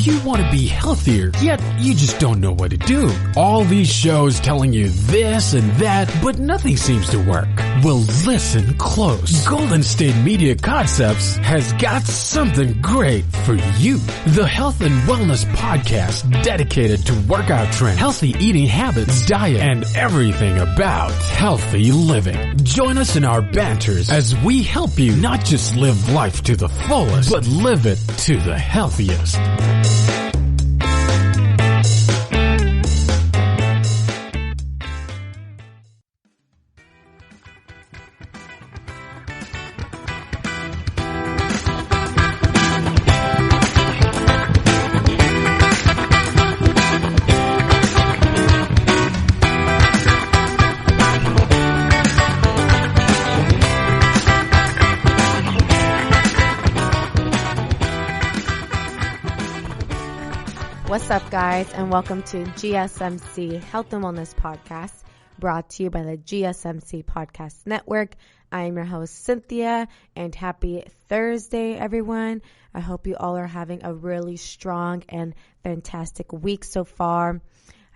Do you want to be healthier, yet you just don't know what to do? All these shows telling you this and that, but nothing seems to work. Well, listen close. Golden State Media Concepts has got something great for you. The Health and Wellness Podcast dedicated to workout trends, healthy eating habits, diet, and everything about healthy living. Join us in our banters as we help you not just live life to the fullest, but live it to the healthiest. What's up, guys, and welcome to GSMC Health and Wellness Podcast, brought to you by the GSMC Podcast Network. I am your host, Cynthia, and happy Thursday, everyone. I hope you all are having a really strong and fantastic week so far.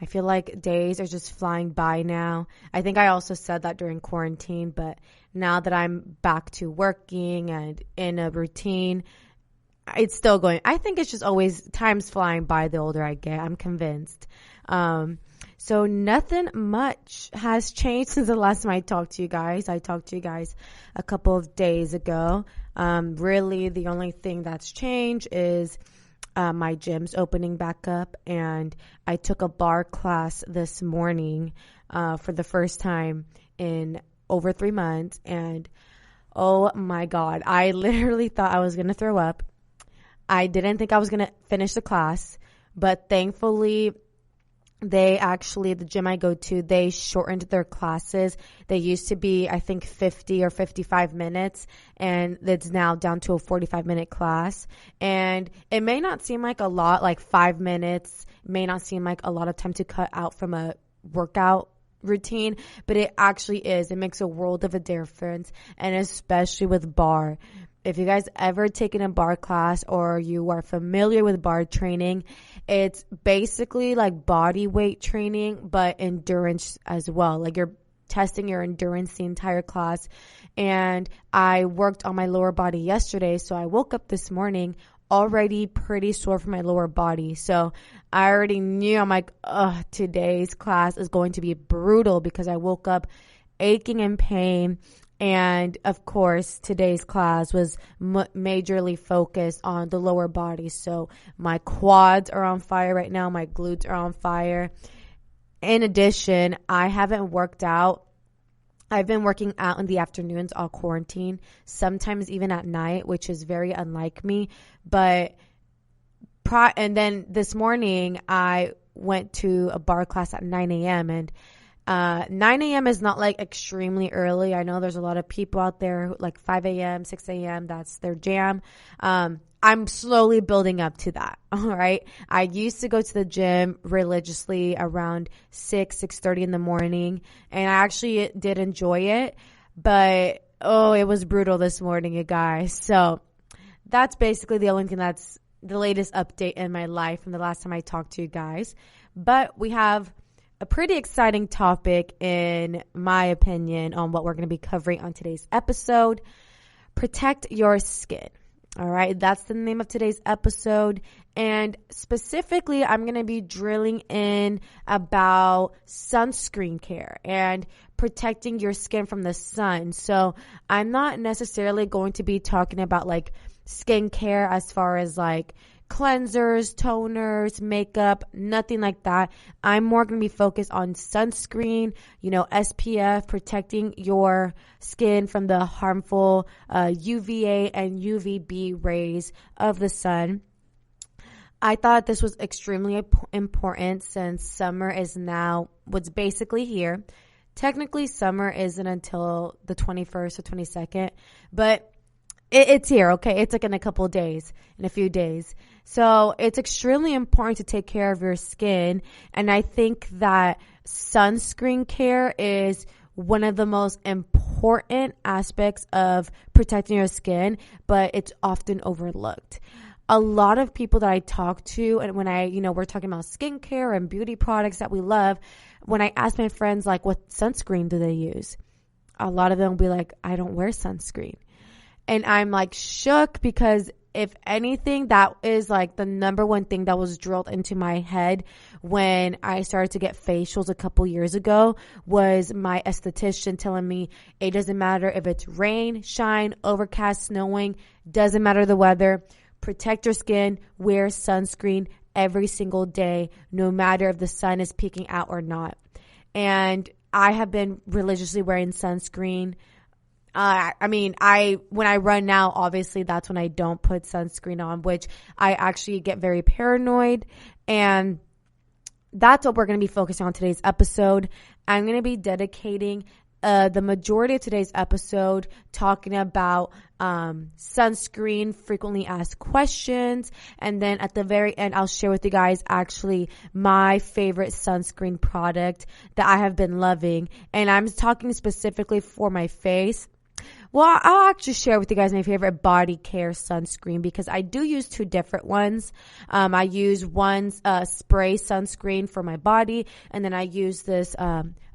I feel like days are just flying by now. I think I also said that during quarantine, but now that I'm back to working and in a routine, it's still going. I think it's just always time's flying by the older I get. I'm convinced. So nothing much has changed since the last time I talked to you guys. I talked to you guys a couple of days ago. Really, the only thing that's changed is my gym's opening back up, and I took a bar class this morning for the first time in over 3 months. And oh my God, I literally thought I was going to throw up. I didn't think I was going to finish the class, but thankfully the gym I go to, they shortened their classes. They used to be, I think, 50 or 55 minutes, and it's now down to a 45-minute class. And it may not seem like a lot, like 5 minutes, may not seem like a lot of time to cut out from a workout routine, but it actually is. It makes a world of a difference, and especially with bar. If you guys ever taken a bar class or you are familiar with bar training, it's basically like body weight training, but endurance as well. Like you're testing your endurance the entire class. And I worked on my lower body yesterday, so I woke up this morning already pretty sore from my lower body. So I already knew, I'm like, today's class is going to be brutal because I woke up aching in pain. And of course, today's class was majorly focused on the lower body. So my quads are on fire right now. My glutes are on fire. In addition, I haven't worked out. I've been working out in the afternoons all quarantine, sometimes even at night, which is very unlike me. And then this morning, I went to a bar class at 9 a.m. and 9 a.m. is not like extremely early. I know there's a lot of people out there who, like 5 a.m., 6 a.m., that's their jam. I'm slowly building up to that. All right. I used to go to the gym religiously around 6:30 in the morning, and I actually did enjoy it, but it was brutal this morning, you guys. So that's basically the only thing that's the latest update in my life from the last time I talked to you guys. But we have a pretty exciting topic, in my opinion, on what we're going to be covering on today's episode. Protect your skin. All right, that's the name of today's episode. And specifically, I'm going to be drilling in about sunscreen care and protecting your skin from the sun. So I'm not necessarily going to be talking about like skincare as far as like cleansers, toners, makeup, nothing like that. I'm more going to be focused on sunscreen, SPF, protecting your skin from the harmful UVA and UVB rays of the sun. I thought this was extremely important since summer is now what's basically here. Technically, summer isn't until the 21st or 22nd, but it's here, okay? It's like in a few days. So it's extremely important to take care of your skin. And I think that sunscreen care is one of the most important aspects of protecting your skin, but it's often overlooked. a lot of people that I talk to, and when we're talking about skincare and beauty products that we love, when I ask my friends, like, what sunscreen do they use? A lot of them will be like, I don't wear sunscreen. And I'm like shook, because if anything, that is like the number one thing that was drilled into my head when I started to get facials a couple years ago, was my esthetician telling me it doesn't matter if it's rain, shine, overcast, snowing, doesn't matter the weather, protect your skin, wear sunscreen every single day, no matter if the sun is peeking out or not. And I have been religiously wearing sunscreen. When I run now, obviously that's when I don't put sunscreen on, which I actually get very paranoid. And that's what we're going to be focusing on today's episode. I'm going to be dedicating the majority of today's episode talking about sunscreen, frequently asked questions, and then at the very end, I'll share with you guys actually my favorite sunscreen product that I have been loving. And I'm talking specifically for my face. Well, I'll actually share with you guys my favorite body care sunscreen, because I do use two different ones. I use one spray sunscreen for my body, and then I use this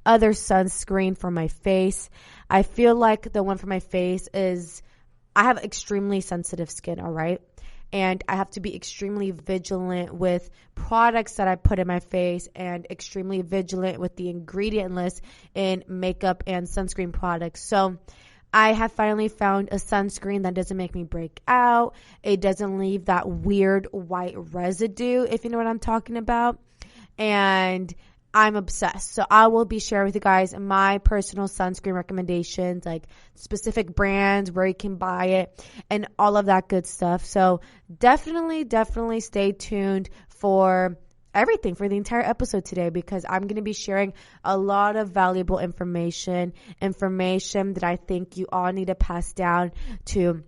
other sunscreen for my face. I feel like the one for my face I have extremely sensitive skin, all right? And I have to be extremely vigilant with products that I put in my face, and extremely vigilant with the ingredient list in makeup and sunscreen products. So I have finally found a sunscreen that doesn't make me break out. It doesn't leave that weird white residue, if you know what I'm talking about. And I'm obsessed. So I will be sharing with you guys my personal sunscreen recommendations, like specific brands, where you can buy it, and all of that good stuff. So definitely stay tuned for everything, for the entire episode today, because I'm going to be sharing a lot of valuable information that I think you all need to pass down to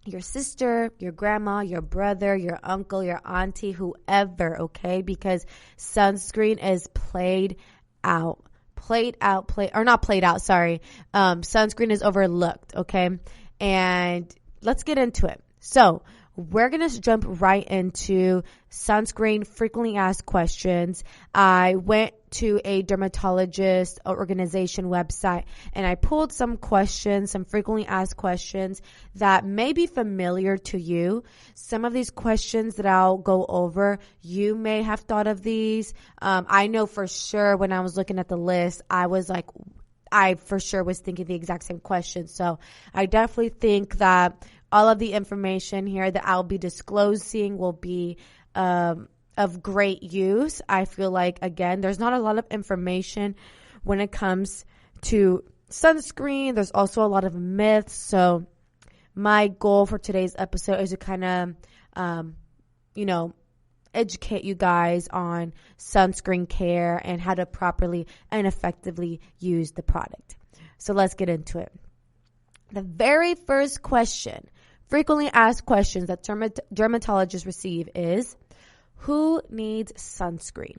your sister, your grandma, your brother, your uncle, your auntie, whoever, okay? Because sunscreen is sunscreen is overlooked, okay? And let's get into it. So we're going to jump right into sunscreen frequently asked questions. I went to a dermatologist organization website, and I pulled some questions, some frequently asked questions that may be familiar to you. Some of these questions that I'll go over, you may have thought of these. I know for sure when I was looking at the list, I for sure was thinking the exact same question. So I definitely think that all of the information here that I'll be disclosing will be of great use. I feel like, again, there's not a lot of information when it comes to sunscreen. There's also a lot of myths. So my goal for today's episode is to kind of, educate you guys on sunscreen care and how to properly and effectively use the product. So let's get into it. The very first question, frequently asked questions that dermatologists receive is, who needs sunscreen?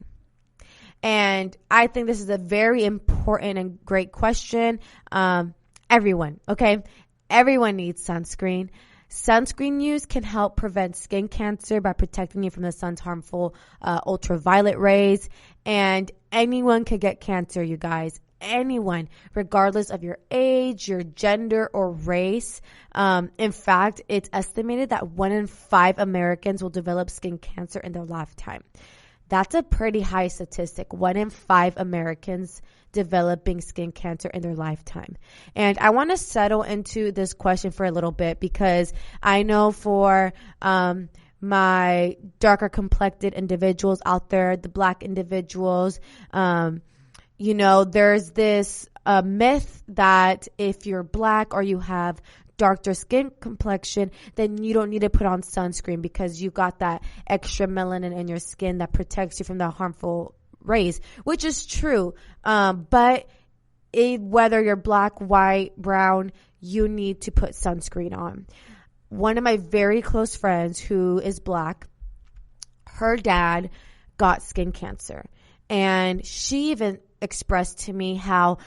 And I think this is a very important and great question. Everyone, okay? Everyone needs sunscreen. Sunscreen use can help prevent skin cancer by protecting you from the sun's harmful ultraviolet rays. And anyone could get cancer, you guys. Anyone, regardless of your age, your gender, or race. In fact, it's estimated that 1 in 5 Americans will develop skin cancer in their lifetime. That's a pretty high statistic. 1 in 5 Americans developing skin cancer in their lifetime. And I want to settle into this question for a little bit, because I know for my darker complected individuals out there, the Black individuals, there's this myth that if you're Black or you have darker skin complexion, then you don't need to put on sunscreen because you got that extra melanin in your skin that protects you from the harmful rays, which is true. But whether you're Black, white, brown, you need to put sunscreen on. One of my very close friends who is Black, her dad got skin cancer, and she even expressed to me how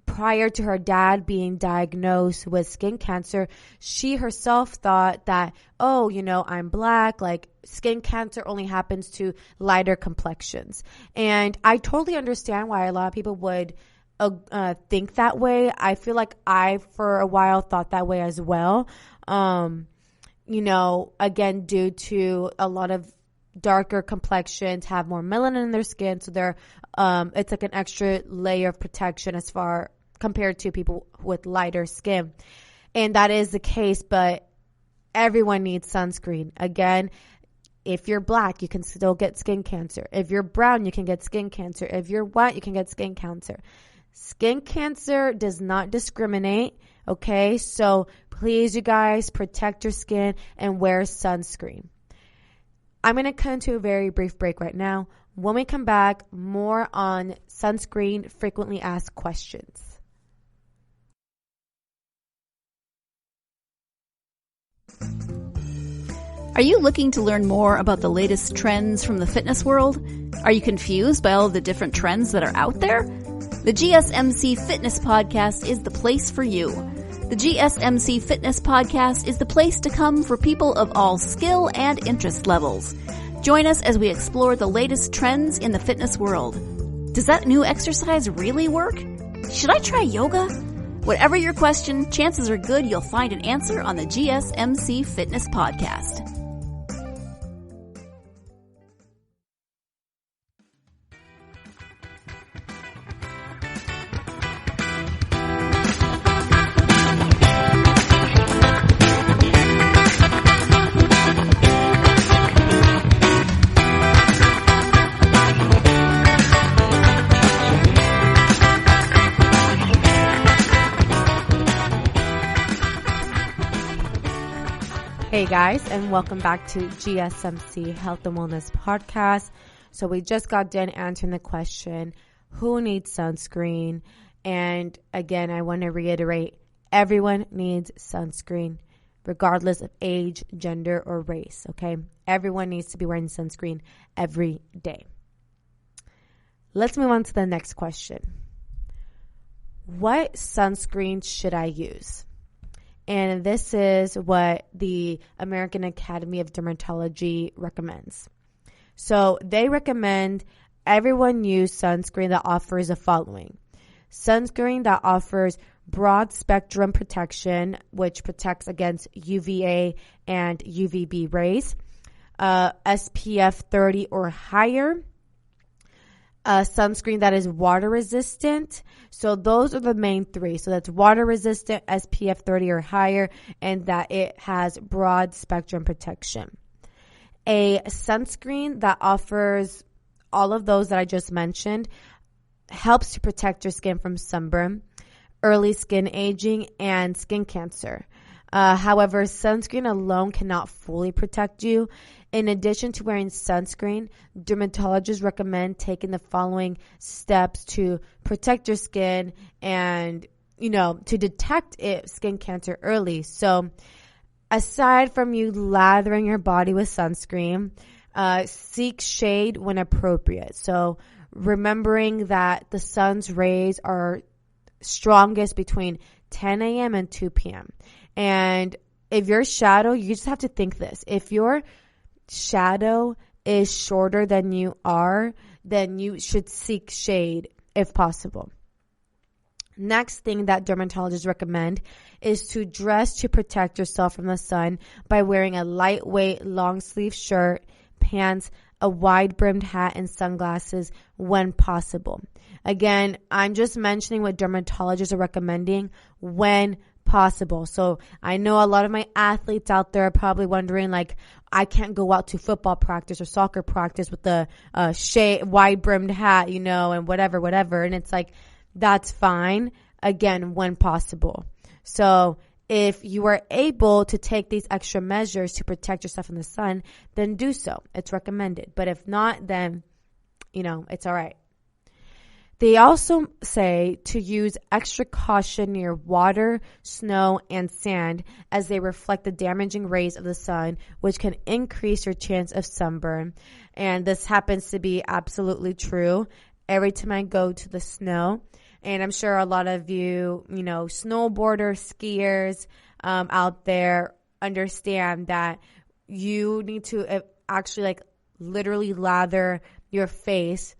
prior to her dad being diagnosed with skin cancer, she herself thought that, oh, I'm black, like skin cancer only happens to lighter complexions. And I totally understand why a lot of people would think that way. I feel like I, for a while, thought that way as well. Again, due to a lot of darker complexions have more melanin in their skin, so they're it's like an extra layer of protection as far compared to people with lighter skin. And that is the case, but everyone needs sunscreen. Again, if you're black, you can still get skin cancer. If you're brown, you can get skin cancer. If you're white, you can get skin cancer. Skin cancer does not discriminate, okay? So please, you guys, protect your skin and wear sunscreen. I'm going to cut into a very brief break right now. When we come back, more on sunscreen frequently asked questions. Are you looking to learn more about the latest trends from the fitness world? Are you confused by all of the different trends that are out there? The GSMC Fitness Podcast is the place for you. The GSMC Fitness Podcast is the place to come for people of all skill and interest levels. Join us as we explore the latest trends in the fitness world. Does that new exercise really work? Should I try yoga? Whatever your question, chances are good you'll find an answer on the GSMC Fitness Podcast. Hey guys, and welcome back to GSMC Health and Wellness Podcast. So we just got done answering the question, who needs sunscreen? And again, I want to reiterate, everyone needs sunscreen, regardless of age, gender, or race, okay? Everyone needs to be wearing sunscreen every day. Let's move on to the next question. What sunscreen should I use? And this is what the American Academy of Dermatology recommends. So they recommend everyone use sunscreen that offers the following. Sunscreen that offers broad spectrum protection, which protects against UVA and UVB rays, SPF 30 or higher, sunscreen that is water resistant. So those are the main three. So that's water resistant, SPF 30 or higher, and that it has broad spectrum protection. A sunscreen that offers all of those that I just mentioned helps to protect your skin from sunburn, early skin aging, and skin cancer. However, sunscreen alone cannot fully protect you. In addition to wearing sunscreen, dermatologists recommend taking the following steps to protect your skin and, to detect skin cancer early. So aside from you lathering your body with sunscreen, seek shade when appropriate. So remembering that the sun's rays are strongest between 10 a.m. and 2 p.m. And if your shadow, you just have to think this. If your shadow is shorter than you are, then you should seek shade if possible. Next thing that dermatologists recommend is to dress to protect yourself from the sun by wearing a lightweight long sleeve shirt, pants, a wide brimmed hat, and sunglasses when possible. Again, I'm just mentioning what dermatologists are recommending when possible. So I know a lot of my athletes out there are probably wondering, like, I can't go out to football practice or soccer practice with the wide brimmed hat, and whatever. And it's like, that's fine. Again, when possible. So if you are able to take these extra measures to protect yourself from the sun, then do so. It's recommended. But if not, then, it's all right. They also say to use extra caution near water, snow, and sand as they reflect the damaging rays of the sun, which can increase your chance of sunburn. And this happens to be absolutely true. Every time I go to the snow, And I'm sure a lot of you, snowboarders, skiers out there understand that you need to actually like literally lather your face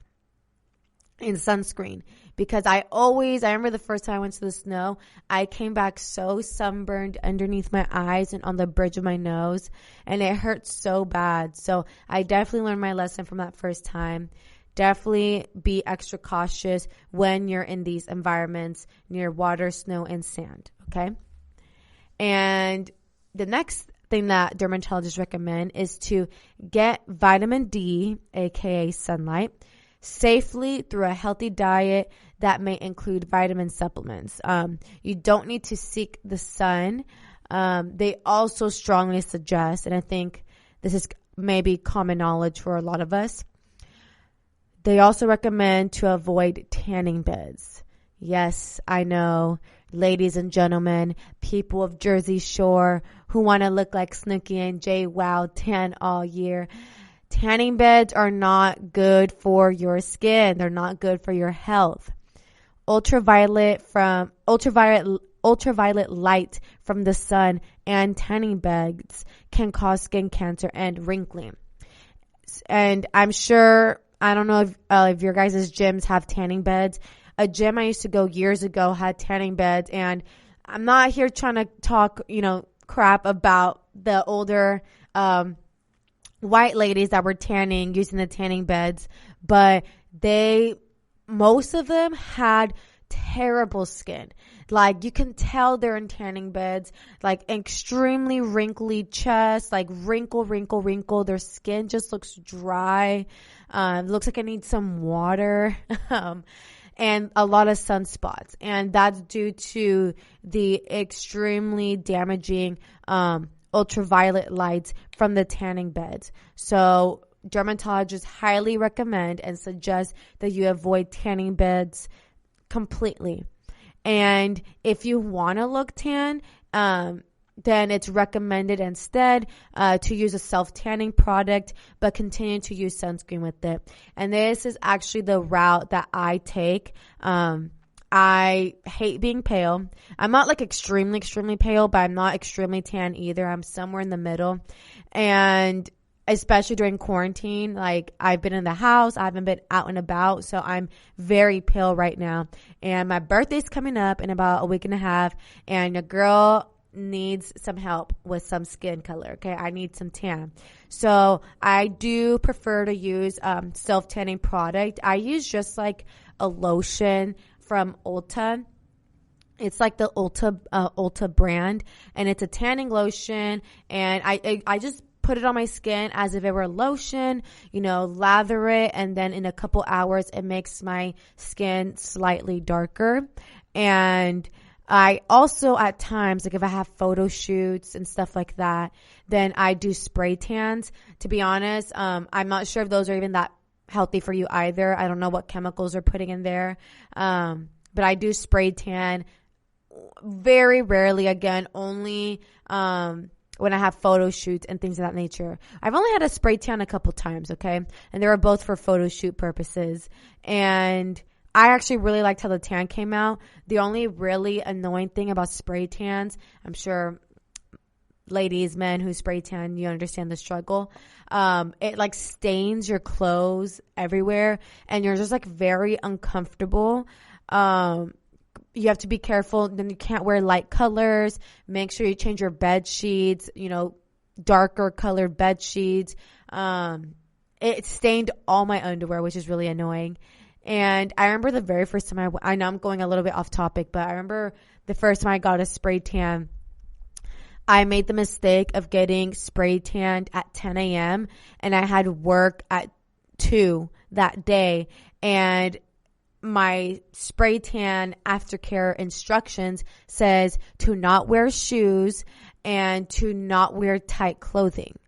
in sunscreen. Because I remember the first time I went to the snow, I came back so sunburned underneath my eyes and on the bridge of my nose, and it hurt so bad. So I definitely learned my lesson from that first time. Definitely be extra cautious when you're in these environments near water, snow, and sand, okay? And the next thing that dermatologists recommend is to get vitamin D, aka sunlight, safely through a healthy diet that may include vitamin supplements. You don't need to seek the sun. They also strongly suggest, and I think this is maybe common knowledge for a lot of us, they also recommend to avoid tanning beds. Yes, I know, ladies and gentlemen, people of Jersey Shore who want to look like Snooki and Jay Wow tan all year. Tanning beds are not good for your skin. They're not good for your health. Ultraviolet light from the sun and tanning beds can cause skin cancer and wrinkling. And I'm sure, I don't know if your guys' gyms have tanning beds. A gym I used to go years ago had tanning beds, and I'm not here trying to talk, crap about the older white ladies that were tanning using the tanning beds, but most of them had terrible skin. Like, you can tell they're in tanning beds, like extremely wrinkly chest, like wrinkle. Their skin just looks dry. Looks like it needs some water. And a lot of sunspots. And that's due to the extremely damaging ultraviolet lights from the tanning beds. So dermatologists highly recommend and suggest that you avoid tanning beds completely. And if you want to look tan, then it's recommended instead to use a self-tanning product, but continue to use sunscreen with it. And this is actually the route that I take. I hate being pale. I'm not like extremely pale, but I'm not extremely tan either. I'm somewhere in the middle. And especially during quarantine, like, I've been in the house, I haven't been out and about, so I'm very pale right now. And my birthday's coming up in about a week and a half, and a girl needs some help with some skin color. Okay, I need some tan. So I do prefer to use self-tanning product. I use just like a lotion from Ulta. It's like the Ulta brand, and it's a tanning lotion, and I just put it on my skin as if it were lotion, lather it, and then in a couple hours it makes my skin slightly darker. And I also, at times, like if I have photo shoots and stuff like that, then I do spray tans. To be honest, I'm not sure if those are even that healthy for you either. I don't know what chemicals are putting in there. But I do spray tan very rarely, again, only when I have photo shoots and things of that nature. I've only had a spray tan a couple times, okay? And they were both for photo shoot purposes. And I actually really liked how the tan came out. The only really annoying thing about spray tans, I'm sure ladies, men who spray tan, you understand the struggle. It like stains your clothes everywhere, and you're just like very uncomfortable. You have to be careful. Then you can't wear light colors. Make sure you change your bed sheets, darker colored bed sheets. It stained all my underwear, which is really annoying. And I remember the very first time I know I'm going a little bit off topic, but I remember the first time I got a spray tan, I made the mistake of getting spray tanned at 10 a.m. and I had work at 2 that day. And my spray tan aftercare instructions says to not wear shoes and to not wear tight clothing.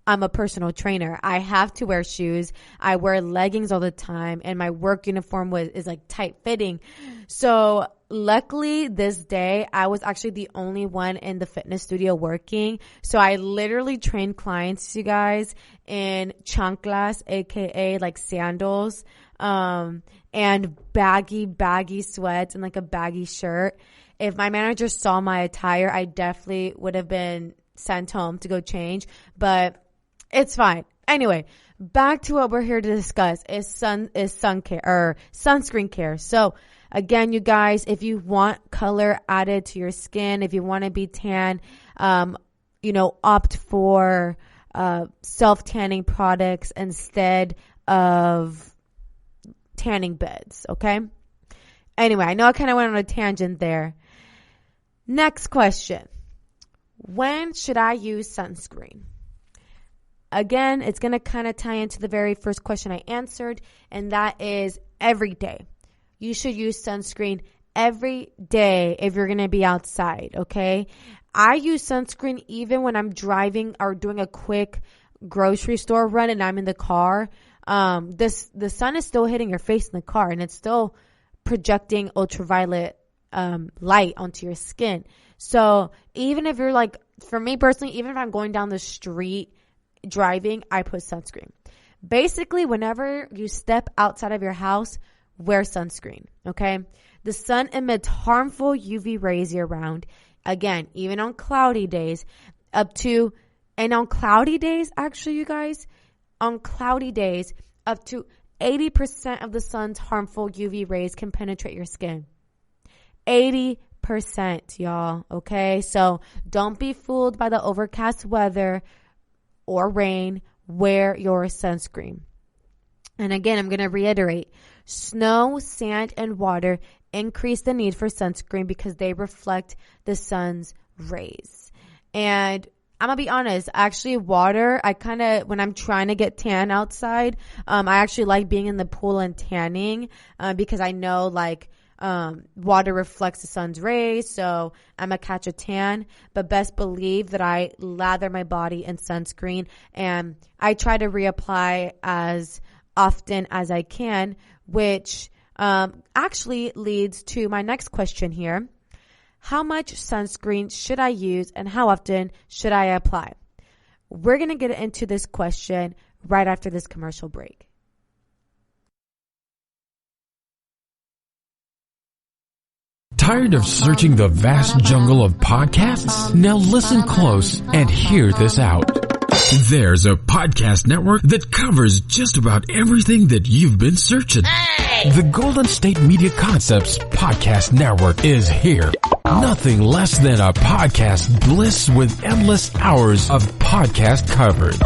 I'm a personal trainer. I have to wear shoes. I wear leggings all the time, and my work uniform is like tight fitting. So luckily this day, I was actually the only one in the fitness studio working. So I literally trained clients, you guys, in chanclas, aka like sandals, and baggy sweats and like a baggy shirt. If my manager saw my attire, I definitely would have been sent home to go change, but it's fine. Anyway, back to what we're here to discuss is sun care or sunscreen care. So again, you guys, if you want color added to your skin, if you want to be tan, opt for self-tanning products instead of tanning beds, okay? Anyway, I know I kind of went on a tangent there. Next question. When should I use sunscreen? Again, it's going to kind of tie into the very first question I answered, and that is every day. You should use sunscreen every day if you're going to be outside, okay? I use sunscreen even when I'm driving or doing a quick grocery store run and I'm in the car. The sun is still hitting your face in the car, and it's still projecting ultraviolet light onto your skin. So even if you're like, for me personally, even if I'm going down the street driving, I put sunscreen. Basically, whenever you step outside of your house, wear sunscreen, okay? The sun emits harmful UV rays year round. Again, even on cloudy days, on cloudy days, actually, you guys, on cloudy days, up to 80% of the sun's harmful UV rays can penetrate your skin. 80%, y'all, okay? So don't be fooled by the overcast weather or rain. Wear your sunscreen. And again, I'm going to reiterate, snow, sand, and water increase the need for sunscreen because they reflect the sun's rays. And I'm going to be honest, actually water, when I'm trying to get tan outside, I actually like being in the pool and tanning, because I know water reflects the sun's rays, so I'm going to catch a tan. But best believe that I lather my body in sunscreen, and I try to reapply as often as I can, which actually leads to my next question here. How much sunscreen should I use and how often should I apply? We're going to get into this question right after this commercial break. Tired of searching the vast jungle of podcasts? Now listen close and hear this out. There's a podcast network that covers just about everything that you've been searching. Hey! The Golden State Media Concepts Podcast Network is here. Nothing less than a podcast bliss with endless hours of podcast coverage.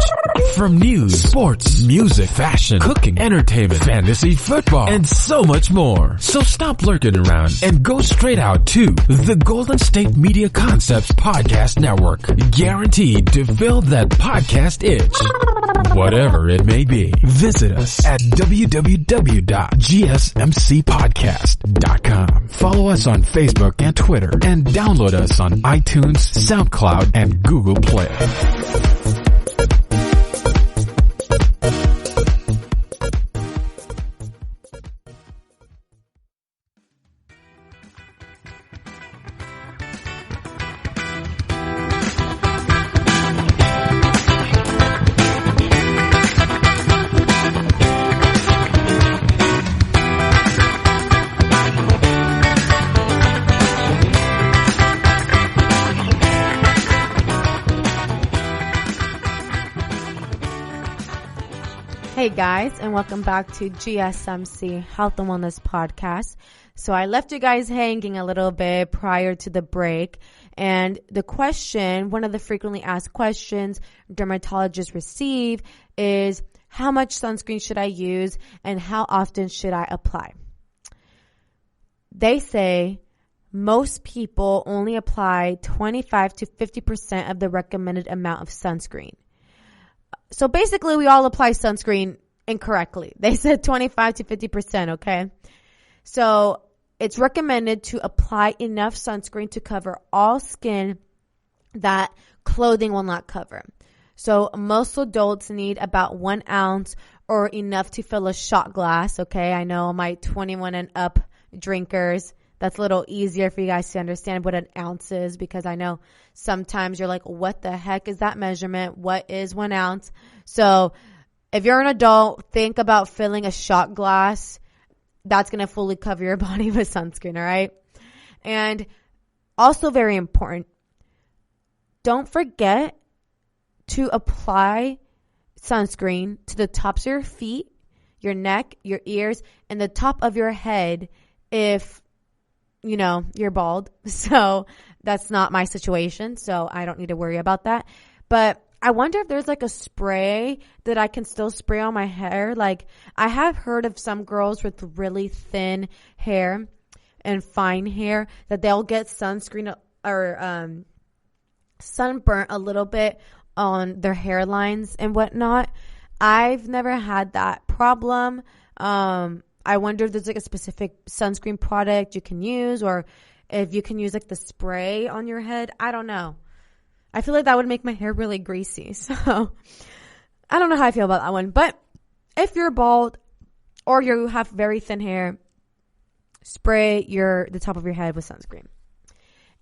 From news, sports, music, fashion, cooking, entertainment, fantasy, football, and so much more. So stop lurking around and go straight out to the Golden State Media Concepts Podcast Network. Guaranteed to fill that podcast itch. Whatever it may be. Visit us at www.gsmcpodcast.com. Follow us on Facebook and Twitter, and download us on iTunes, SoundCloud, and Google Play. Hey guys, and welcome back to GSMC Health and Wellness Podcast. So I left you guys hanging a little bit prior to the break, and the question, one of the frequently asked questions dermatologists receive is, how much sunscreen should I use and how often should I apply? They say most people only apply 25 to 50% of the recommended amount of sunscreen. So basically, we all apply sunscreen incorrectly. They said 25 to 50%, okay? So it's recommended to apply enough sunscreen to cover all skin that clothing will not cover. So most adults need about 1 ounce or enough to fill a shot glass, okay? I know my 21 and up drinkers, that's a little easier for you guys to understand what an ounce is, because I know sometimes you're like, what the heck is that measurement? What is 1 ounce? So if you're an adult, think about filling a shot glass. That's going to fully cover your body with sunscreen, all right? And also very important, don't forget to apply sunscreen to the tops of your feet, your neck, your ears, and the top of your head if, you know, you're bald. So that's not my situation, so I don't need to worry about that. But I wonder if there's like a spray that I can still spray on my hair. Like, I have heard of some girls with really thin hair and fine hair that they'll get sunscreen or sunburnt a little bit on their hairlines and whatnot. I've never had that problem. I wonder if there's like a specific sunscreen product you can use, or if you can use like the spray on your head. I don't know. I feel like that would make my hair really greasy. So I don't know how I feel about that one. But if you're bald or you have very thin hair, spray the top of your head with sunscreen.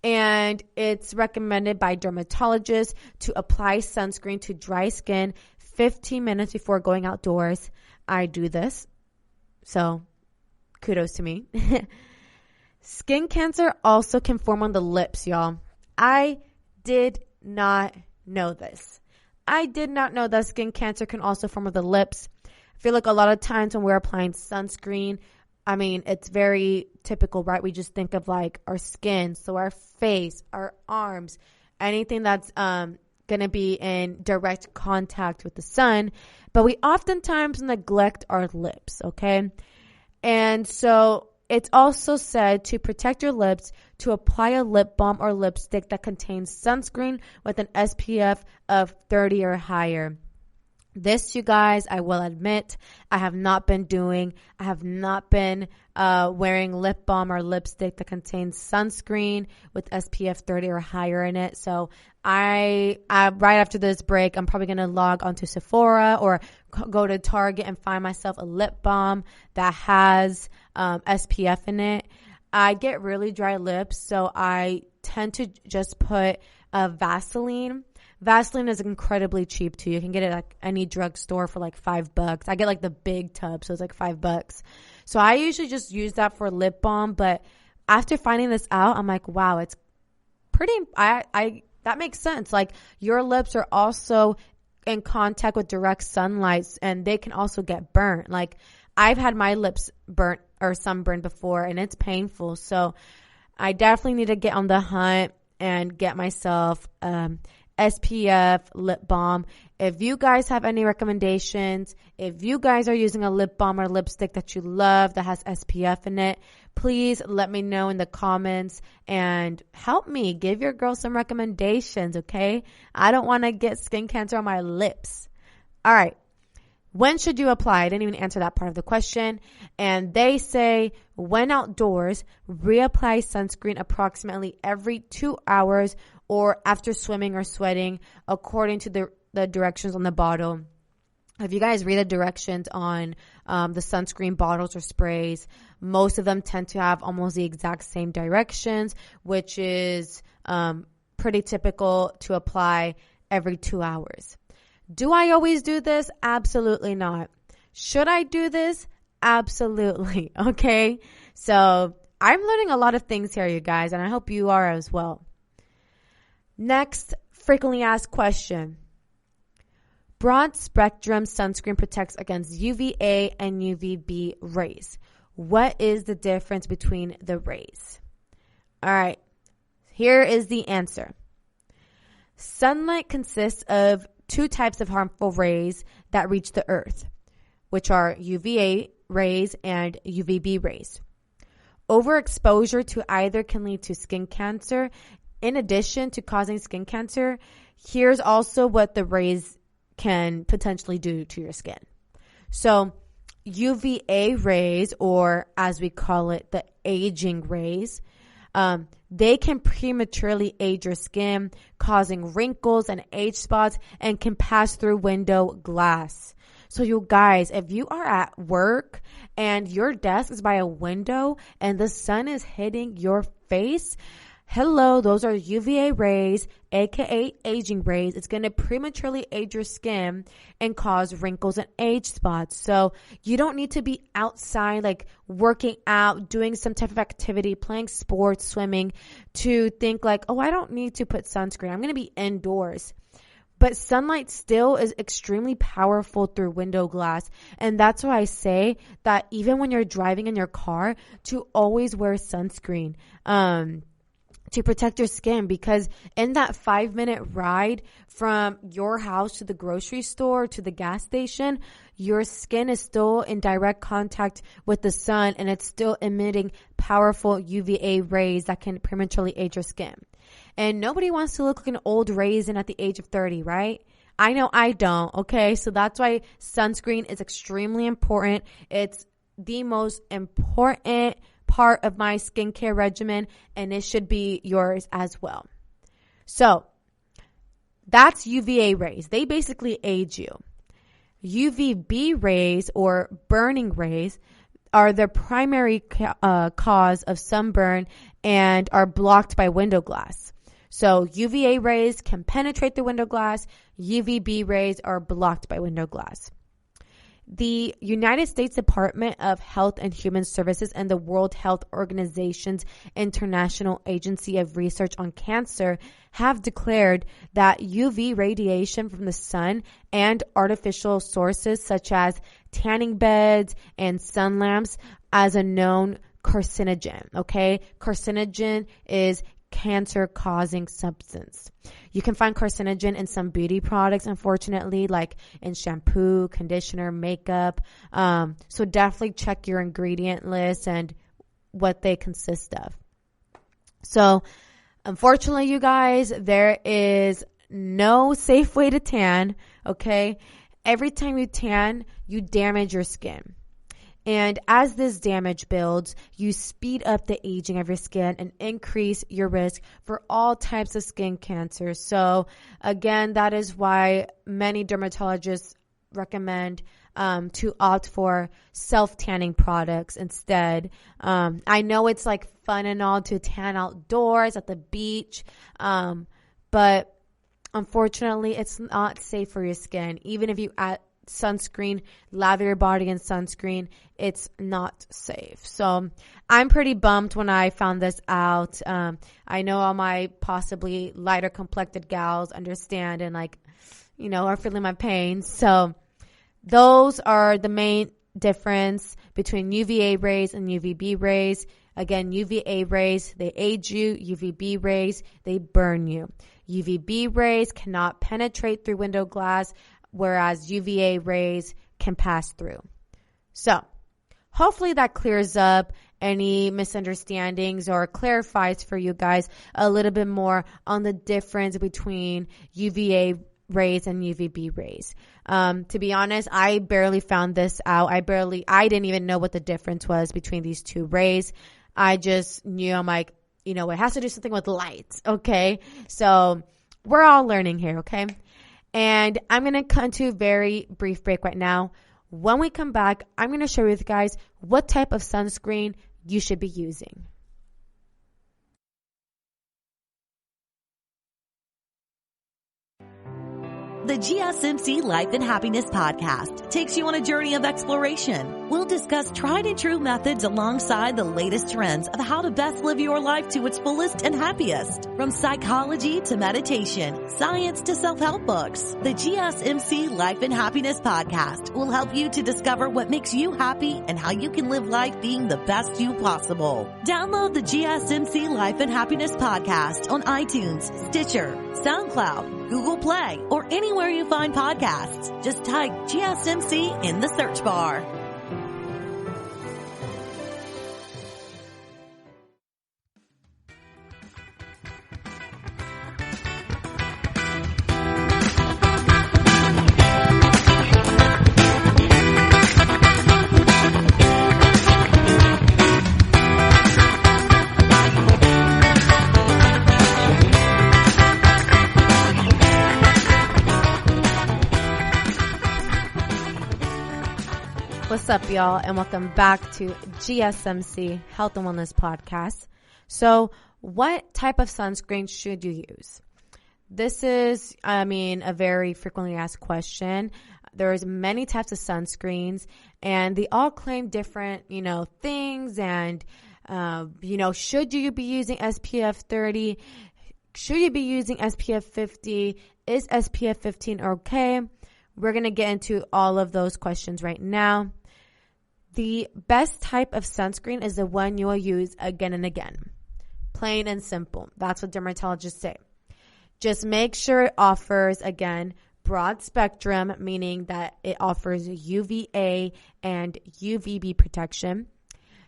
And it's recommended by dermatologists to apply sunscreen to dry skin 15 minutes before going outdoors. I do this, so kudos to me. Skin cancer also can form on the lips, y'all. I did not know this. I did not know that skin cancer can also form on the lips. I feel like a lot of times when we're applying sunscreen, I mean, it's very typical, right? We just think of like our skin, so our face, our arms, anything that's going to be in direct contact with the sun. But we oftentimes neglect our lips, okay? And so it's also said to protect your lips to apply a lip balm or lipstick that contains sunscreen with an SPF of 30 or higher. This, you guys, I will admit, I have not been doing. I have not been wearing lip balm or lipstick that contains sunscreen with SPF 30 or higher in it. So I right after this break, I'm probably going to log onto Sephora or go to Target and find myself a lip balm that has SPF in it. I get really dry lips, so I tend to just put Vaseline. Vaseline is incredibly cheap too. You can get it at any drugstore for like $5. I get like the big tub, so it's like $5. So I usually just use that for lip balm. But after finding this out, I'm like, wow, it's pretty. That makes sense. Like, your lips are also in contact with direct sunlight, and they can also get burnt. Like, I've had my lips burnt or sunburned before, and it's painful. So I definitely need to get on the hunt and get myself SPF lip balm. If you guys have any recommendations, if you guys are using a lip balm or lipstick that you love that has SPF in it, please let me know in the comments and help me. Give your girl some recommendations, okay? I don't want to get skin cancer on my lips. All right. When should you apply? I didn't even answer that part of the question. And they say when outdoors, reapply sunscreen approximately every 2 hours or after swimming or sweating, according to the directions on the bottle. If you guys read the directions on the sunscreen bottles or sprays, most of them tend to have almost the exact same directions, which is pretty typical to apply every 2 hours. Do I always do this? Absolutely not. Should I do this? Absolutely. Okay. So I'm learning a lot of things here, you guys, and I hope you are as well. Next, frequently asked question. Broad spectrum sunscreen protects against UVA and UVB rays. What is the difference between the rays? All right. Here is the answer. Sunlight consists of two types of harmful rays that reach the earth, which are UVA rays and UVB rays. Overexposure to either can lead to skin cancer. In addition to causing skin cancer, here's also what the rays can potentially do to your skin. So UVA rays, or as we call it, the aging rays, they can prematurely age your skin, causing wrinkles and age spots, and can pass through window glass. So you guys, if you are at work and your desk is by a window and the sun is hitting your face, hello, those are UVA rays, aka aging rays. It's going to prematurely age your skin and cause wrinkles and age spots. So you don't need to be outside, like working out, doing some type of activity, playing sports, swimming, to think like, oh, I don't need to put sunscreen. I'm going to be indoors. But sunlight still is extremely powerful through window glass. And that's why I say that even when you're driving in your car, to always wear sunscreen. To protect your skin, because in that 5-minute ride from your house to the grocery store to the gas station, your skin is still in direct contact with the sun and it's still emitting powerful UVA rays that can prematurely age your skin. And nobody wants to look like an old raisin at the age of 30, right? I know I don't, okay? So that's why sunscreen is extremely important. It's the most important part of my skincare regimen, and it should be yours as well. So that's UVA rays. They basically age you. UVB rays, or burning rays, are the primary cause of sunburn and are blocked by window glass. So UVA rays can penetrate the window glass. UVB rays are blocked by window glass. The United States Department of Health and Human Services and the World Health Organization's International Agency of Research on Cancer have declared that UV radiation from the sun and artificial sources such as tanning beds and sun lamps as a known carcinogen. Okay, carcinogen is cancer-causing substance. You can find carcinogen in some beauty products, unfortunately, like in shampoo, conditioner, makeup. So definitely check your ingredient list and what they consist of. So unfortunately, you guys, there is no safe way to tan, okay? Every time you tan, you damage your skin. And as this damage builds, you speed up the aging of your skin and increase your risk for all types of skin cancer. So again, that is why many dermatologists recommend to opt for self-tanning products instead. I know it's like fun and all to tan outdoors at the beach, but unfortunately, it's not safe for your skin. Even if you add sunscreen, lather your body in sunscreen, it's not safe. So I'm pretty bummed when I found this out. I know all my possibly lighter complected gals understand and are feeling my pain. So those are the main difference between UVA rays and UVB rays. Again, UVA rays, they age you. UVB rays, they burn you. UVB rays cannot penetrate through window glass, whereas UVA rays can pass through. So hopefully that clears up any misunderstandings or clarifies for you guys a little bit more on the difference between UVA rays and UVB rays. To be honest, I barely found this out. I didn't even know what the difference was between these two rays. I just knew, I'm like, it has to do something with light. Okay. So we're all learning here. Okay. And I'm going to cut to a very brief break right now. When we come back, I'm going to share with you guys what type of sunscreen you should be using. The GSMC Life and Happiness podcast takes you on a journey of exploration. We'll discuss tried and true methods alongside the latest trends of how to best live your life to its fullest and happiest. From psychology to meditation, science to self-help books, the GSMC Life and Happiness podcast will help you to discover what makes you happy and how you can live life being the best you possible. Download the GSMC Life and Happiness podcast on iTunes, Stitcher, SoundCloud, Google Play, or anywhere you find podcasts. Just type GSMC in the search bar. What's up, y'all, and welcome back to GSMC Health and Wellness Podcast. So, what type of sunscreen should you use? This is, a very frequently asked question. There's many types of sunscreens, and they all claim different, things. And, should you be using SPF 30? Should you be using SPF 50? Is SPF 15 okay? We're going to get into all of those questions right now. The best type of sunscreen is the one you will use again and again. Plain and simple. That's what dermatologists say. Just make sure it offers, again, broad spectrum, meaning that it offers UVA and UVB protection,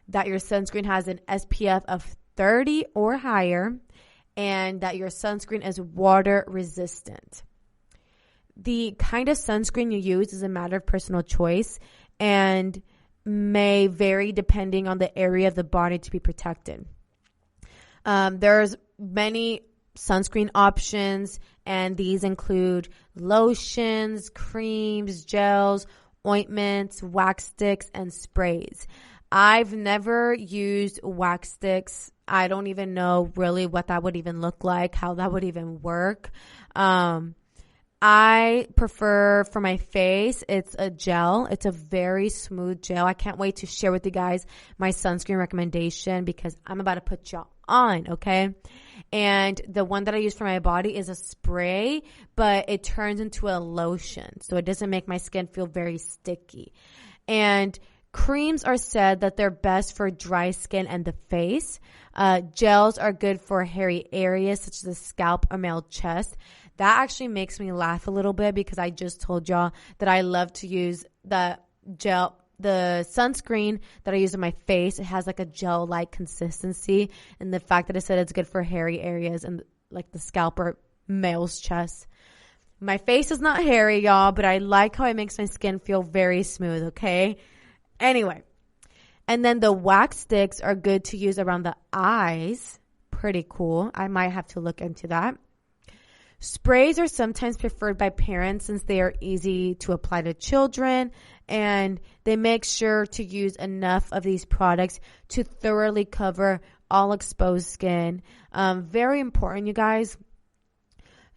that your sunscreen has an SPF of 30 or higher, and that your sunscreen is water resistant. The kind of sunscreen you use is a matter of personal choice and may vary depending on the area of the body to be protected. There's many sunscreen options, and these include lotions, creams, gels, ointments, wax sticks, and sprays. I've never used wax sticks. I don't even know really what that would even look like, how that would even work. I prefer for my face, it's a gel. It's a very smooth gel. I can't wait to share with you guys my sunscreen recommendation because I'm about to put y'all on, okay? And the one that I use for my body is a spray, but it turns into a lotion. So it doesn't make my skin feel very sticky. And creams are said that they're best for dry skin and the face. Gels are good for hairy areas such as the scalp or male chest. That actually makes me laugh a little bit because I just told y'all that I love to use the sunscreen that I use on my face. It has like a gel-like consistency, and the fact that it said it's good for hairy areas and like the scalp or male's chest. My face is not hairy, y'all, but I like how it makes my skin feel very smooth, okay? Anyway, and then the wax sticks are good to use around the eyes. Pretty cool. I might have to look into that. Sprays are sometimes preferred by parents since they are easy to apply to children, and they make sure to use enough of these products to thoroughly cover all exposed skin. Very important, you guys.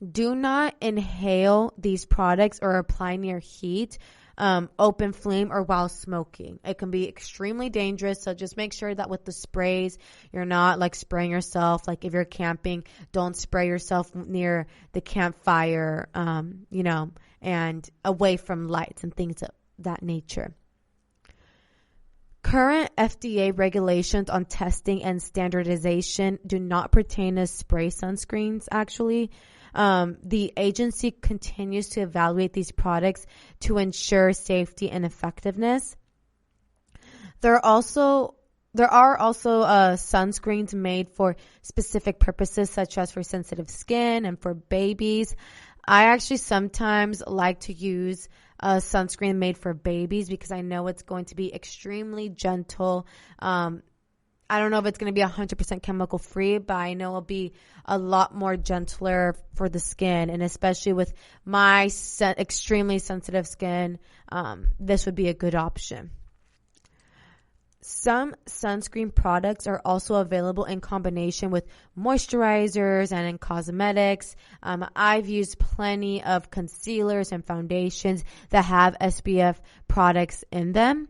Do not inhale these products or apply near heat, open flame, or while smoking. It can be extremely dangerous, so just make sure that with the sprays, you're not like spraying yourself. Like if you're camping, don't spray yourself near the campfire, and away from lights and things of that nature. Current FDA regulations on testing and standardization do not pertain to spray sunscreens, actually. The agency continues to evaluate these products to ensure safety and effectiveness. There are also sunscreens made for specific purposes, such as for sensitive skin and for babies. I actually sometimes like to use a sunscreen made for babies because I know it's going to be extremely gentle. I don't know if it's going to be 100% chemical free, but I know it'll be a lot more gentler for the skin. And especially with my extremely sensitive skin, this would be a good option. Some sunscreen products are also available in combination with moisturizers and in cosmetics. I've used plenty of concealers and foundations that have SPF products in them.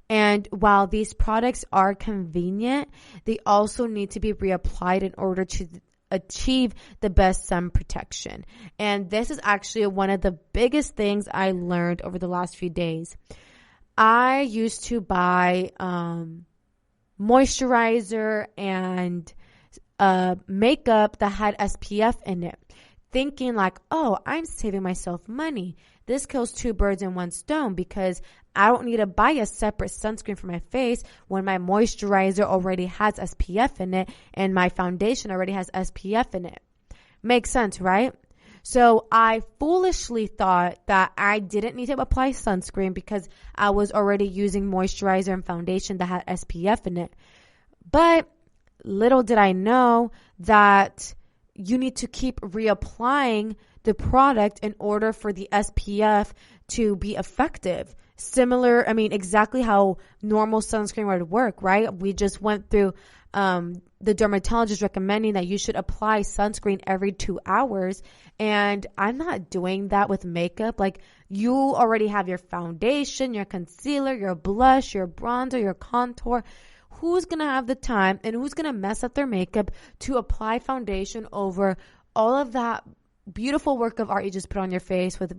And while these products are convenient, they also need to be reapplied in order to achieve the best sun protection. And this is actually one of the biggest things I learned over the last few days. I used to buy moisturizer and makeup that had SPF in it, thinking like, oh, I'm saving myself money. This kills two birds in one stone because I don't need to buy a separate sunscreen for my face when my moisturizer already has SPF in it and my foundation already has SPF in it. Makes sense, right? So I foolishly thought that I didn't need to apply sunscreen because I was already using moisturizer and foundation that had SPF in it. But little did I know that you need to keep reapplying the product in order for the SPF to be effective. exactly how normal sunscreen would work, right? We just went through the dermatologist recommending that you should apply sunscreen every 2 hours. And I'm not doing that with makeup. Like, you already have your foundation, your concealer, your blush, your bronzer, your contour. Who's going to have the time and who's going to mess up their makeup to apply foundation over all of that beautiful work of art you just put on your face with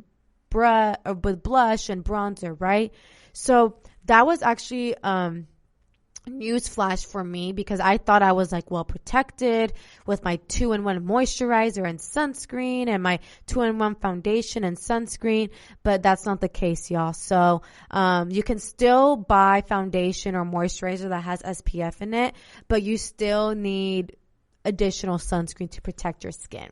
blush and bronzer, right? So that was actually newsflash for me, because I thought I was like well protected with my 2-in-1 moisturizer and sunscreen and my 2-in-1 foundation and sunscreen, but that's not the case, y'all. So you can still buy foundation or moisturizer that has SPF in it, but you still need additional sunscreen to protect your skin.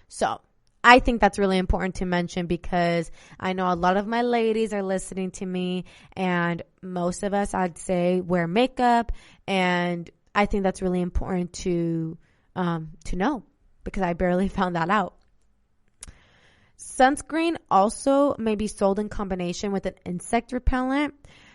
So I think that's really important to mention, because I know a lot of my ladies are listening to me, and most of us, I'd say, wear makeup, and I think that's really important to know, because I barely found that out. Sunscreen also may be sold in combination with an insect repellent.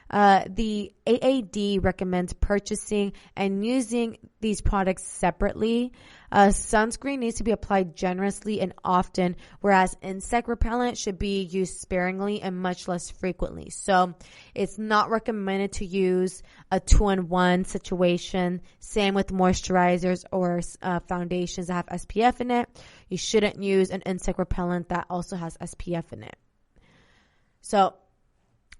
The AAD recommends purchasing and using these products separately. Sunscreen needs to be applied generously and often, whereas insect repellent should be used sparingly and much less frequently. So it's not recommended to use a 2-in-1 situation. Same with moisturizers or foundations that have SPF in it. You shouldn't use an insect repellent that also has SPF in it. So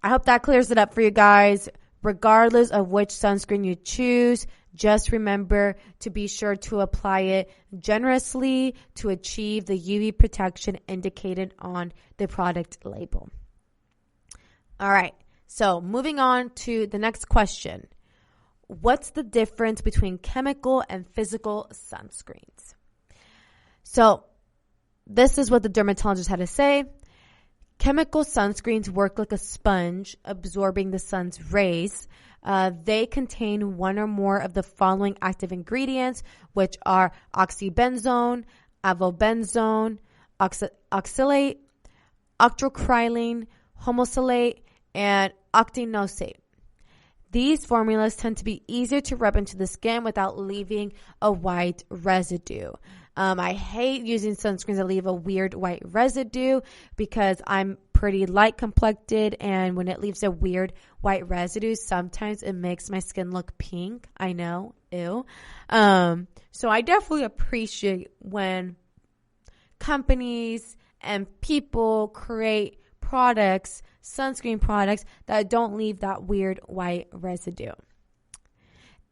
I hope that clears it up for you guys. Regardless of which sunscreen you choose, just remember to be sure to apply it generously to achieve the UV protection indicated on the product label. All right, so moving on to the next question. What's the difference between chemical and physical sunscreens? So this is what the dermatologist had to say. Chemical sunscreens work like a sponge, absorbing the sun's rays. They contain one or more of the following active ingredients, which are oxybenzone, avobenzone, oxalate, octocrylene, homosalate, and octinoxate. These formulas tend to be easier to rub into the skin without leaving a white residue. I hate using sunscreens that leave a weird white residue, because I'm pretty light complected, and when it leaves a weird white residue, sometimes it makes my skin look pink. I know, ew. So I definitely appreciate when companies and people create products, sunscreen products, that don't leave that weird white residue.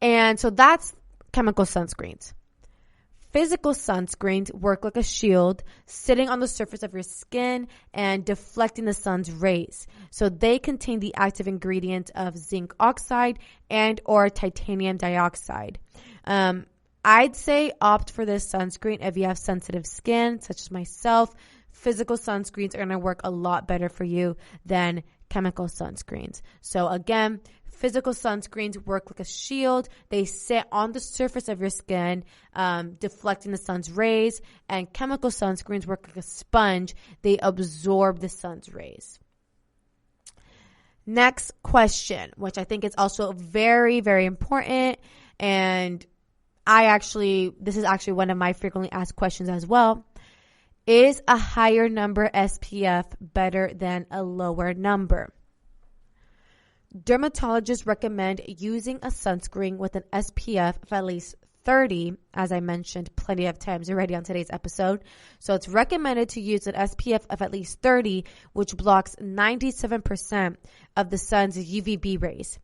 And so that's chemical sunscreens. Physical sunscreens work like a shield, sitting on the surface of your skin and deflecting the sun's rays. So they contain the active ingredient of zinc oxide and or titanium dioxide. I'd say opt for this sunscreen if you have sensitive skin, such as myself. Physical sunscreens are going to work a lot better for you than chemical sunscreens. So again, physical sunscreens work like a shield. They sit on the surface of your skin, deflecting the sun's rays. And chemical sunscreens work like a sponge. They absorb the sun's rays. Next question, which I think is also very, very important. And this is actually one of my frequently asked questions as well. Is a higher number SPF better than a lower number? Dermatologists recommend using a sunscreen with an SPF of at least 30, as I mentioned plenty of times already on today's episode. So it's recommended to use an SPF of at least 30, which blocks 97% of the sun's UVB rays.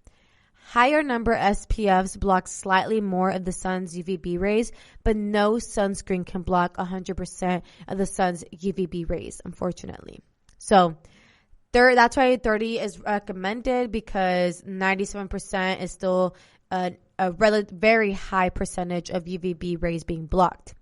Higher number SPFs block slightly more of the sun's UVB rays, but no sunscreen can block 100% of the sun's UVB rays, unfortunately. So that's why 30 is recommended, because 97% is still a very high percentage of UVB rays being blocked.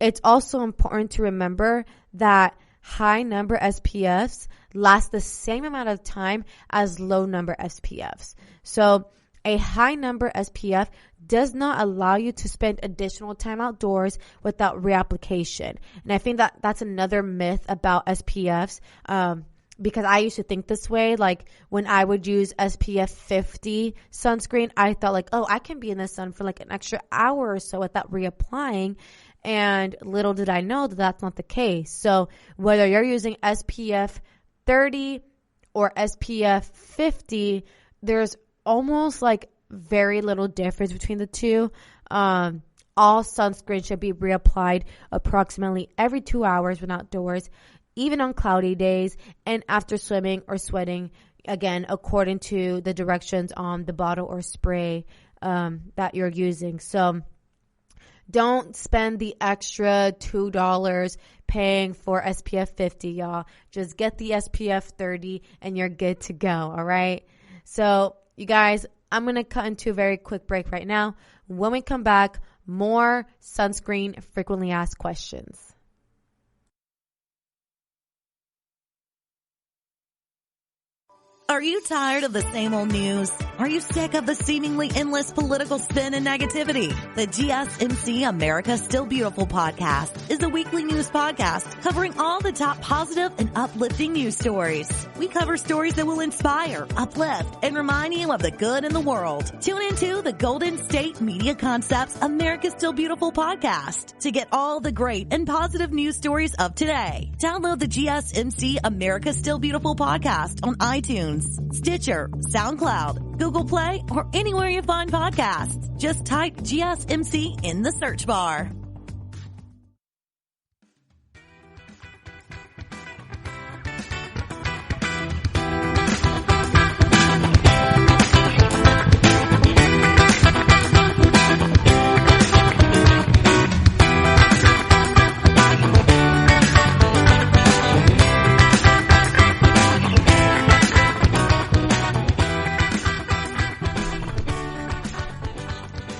It's also important to remember that high number SPFs last the same amount of time as low number SPFs. So a high number SPF does not allow you to spend additional time outdoors without reapplication. And I think that that's another myth about SPFs. because I used to think this way, like when I would use SPF 50 sunscreen, I thought like, oh, I can be in the sun for like an extra hour or so without reapplying. And little did I know that that's not the case. So whether you're using SPF 30 or SPF 50, there's almost like very little difference between the two. All sunscreen should be reapplied approximately every 2 hours when outdoors, even on cloudy days, and after swimming or sweating, again, according to the directions on the bottle or spray that you're using. So don't spend the extra $2 paying for SPF 50, y'all. Just get the SPF 30 and you're good to go, all right? So, you guys, I'm going to cut into a very quick break right now. When we come back, more sunscreen frequently asked questions. Are you tired of the same old news? Are you sick of the seemingly endless political spin and negativity? The GSMC America Still Beautiful podcast is a weekly news podcast covering all the top positive and uplifting news stories. We cover stories that will inspire, uplift, and remind you of the good in the world. Tune into the Golden State Media Concepts America Still Beautiful podcast to get all the great and positive news stories of today. Download the GSMC America Still Beautiful podcast on iTunes, Stitcher, SoundCloud, Google Play, or anywhere you find podcasts. Just type GSMC in the search bar.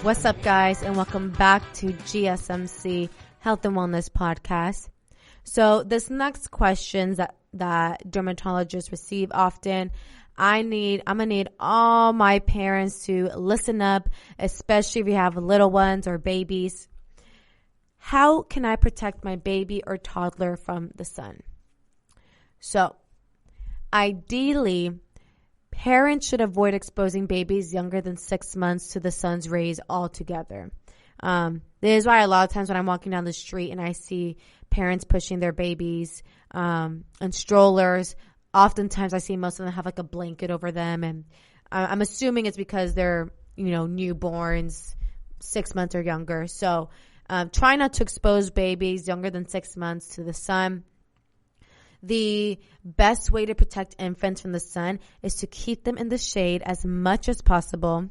What's up, guys, and welcome back to GSMC Health and Wellness Podcast. So this next question that dermatologists receive often, I'm gonna need all my parents to listen up, especially if you have little ones or babies. How can I protect my baby or toddler from the sun? So, ideally, parents should avoid exposing babies younger than 6 months to the sun's rays altogether. This is why a lot of times when I'm walking down the street and I see parents pushing their babies and strollers, oftentimes I see most of them have like a blanket over them, and I'm assuming it's because they're, newborns, 6 months or younger. So try not to expose babies younger than 6 months to the sun. The best way to protect infants from the sun is to keep them in the shade as much as possible,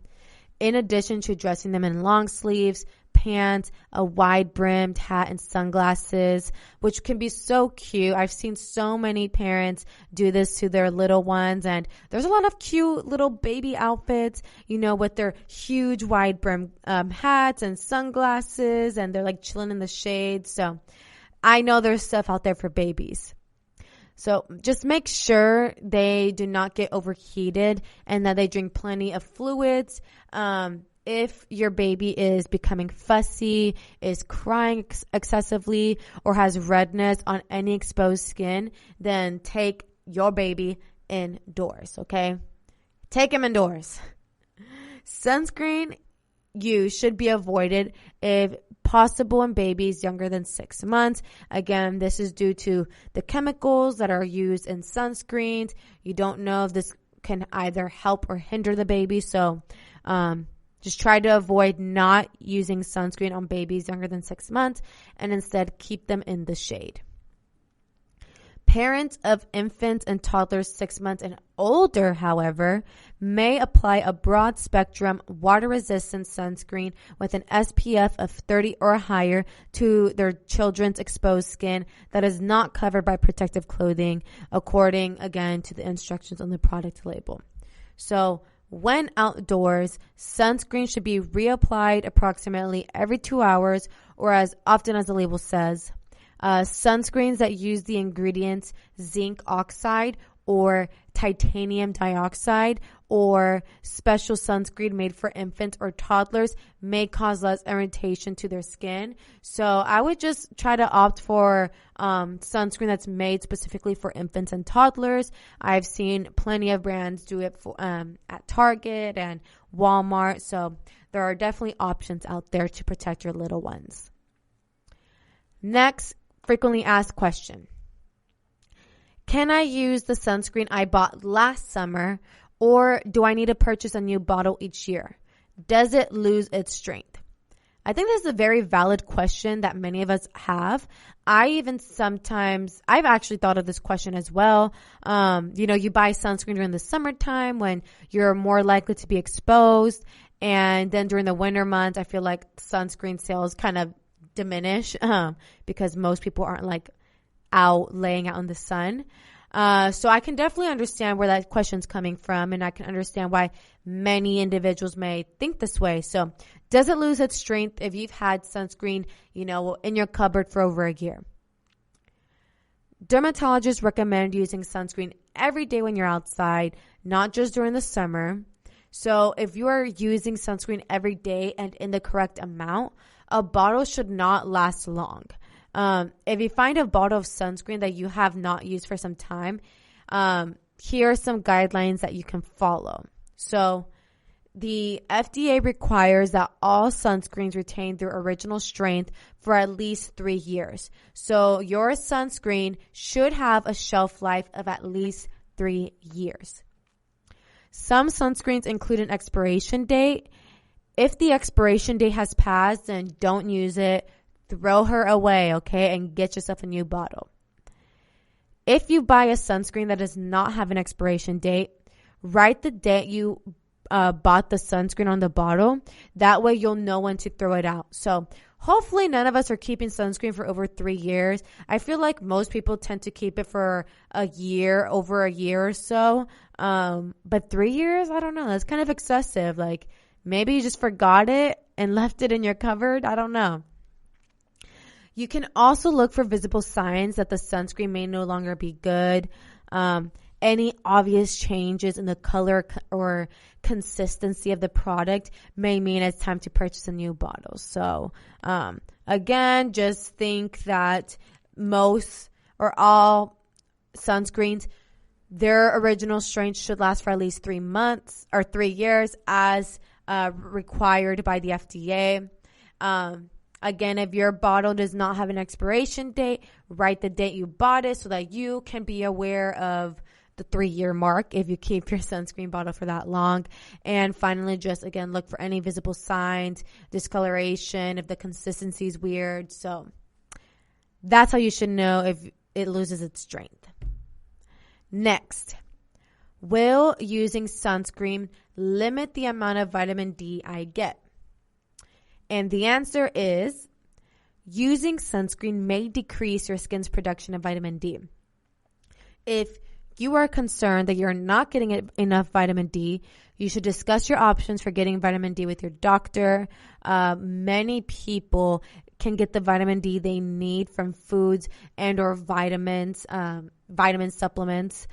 in addition to dressing them in long sleeves, pants, a wide-brimmed hat, and sunglasses, which can be so cute. I've seen so many parents do this to their little ones, and there's a lot of cute little baby outfits, with their huge wide-brimmed hats and sunglasses, and they're like chilling in the shade. So I know there's stuff out there for babies. So just make sure they do not get overheated and that they drink plenty of fluids. If your baby is becoming fussy, is crying excessively, or has redness on any exposed skin, then take your baby indoors, okay? Take him indoors. Sunscreen use should be avoided if possible in babies younger than 6 months. Again, this is due to the chemicals that are used in sunscreens. You don't know if this can either help or hinder the baby. So just try to avoid not using sunscreen on babies younger than 6 months and instead keep them in the shade. Parents of infants and toddlers 6 months and older, however, may apply a broad spectrum water-resistant sunscreen with an SPF of 30 or higher to their children's exposed skin that is not covered by protective clothing, according, again, to the instructions on the product label. So, when outdoors, sunscreen should be reapplied approximately every 2 hours or as often as the label says. Sunscreens that use the ingredients zinc oxide or titanium dioxide or special sunscreen made for infants or toddlers may cause less irritation to their skin. So I would just try to opt for sunscreen that's made specifically for infants and toddlers. I've seen plenty of brands do it for, at Target and Walmart. So there are definitely options out there to protect your little ones. Next, frequently asked question. Can I use the sunscreen I bought last summer, or do I need to purchase a new bottle each year? Does it lose its strength? I think this is a very valid question that many of us have. I've actually thought of this question as well. You buy sunscreen during the summertime when you're more likely to be exposed. And then during the winter months, I feel like sunscreen sales kind of diminish because most people aren't like out laying out in the sun. So I can definitely understand where that question's coming from, and I can understand why many individuals may think this way. So does it lose its strength if you've had sunscreen, in your cupboard for over a year? Dermatologists recommend using sunscreen every day when you're outside, not just during the summer. So if you are using sunscreen every day and in the correct amount, a bottle should not last long. If you find a bottle of sunscreen that you have not used for some time, here are some guidelines that you can follow. So the FDA requires that all sunscreens retain their original strength for at least 3 years. So your sunscreen should have a shelf life of at least 3 years. Some sunscreens include an expiration date. If the expiration date has passed, then don't use it. Throw her away, okay, and get yourself a new bottle. If you buy a sunscreen that does not have an expiration date, write the date you bought the sunscreen on the bottle. That way you'll know when to throw it out. So hopefully none of us are keeping sunscreen for over 3 years. I feel like most people tend to keep it for over a year or so. But 3 years, I don't know. That's kind of excessive. Like maybe you just forgot it and left it in your cupboard. I don't know. You can also look for visible signs that the sunscreen may no longer be good. Any obvious changes in the color or consistency of the product may mean it's time to purchase a new bottle. So, again, just think that most or all sunscreens, their original strength should last for at least 3 months or 3 years as required by the FDA. Again, if your bottle does not have an expiration date, write the date you bought it so that you can be aware of the 3-year mark if you keep your sunscreen bottle for that long. And finally, just again, look for any visible signs, discoloration, if the consistency is weird. So that's how you should know if it loses its strength. Next, will using sunscreen limit the amount of vitamin D I get? And the answer is using sunscreen may decrease your skin's production of vitamin D. If you are concerned that you're not getting enough vitamin D, you should discuss your options for getting vitamin D with your doctor. Many people can get the vitamin D they need from foods and or vitamins, vitamin supplements.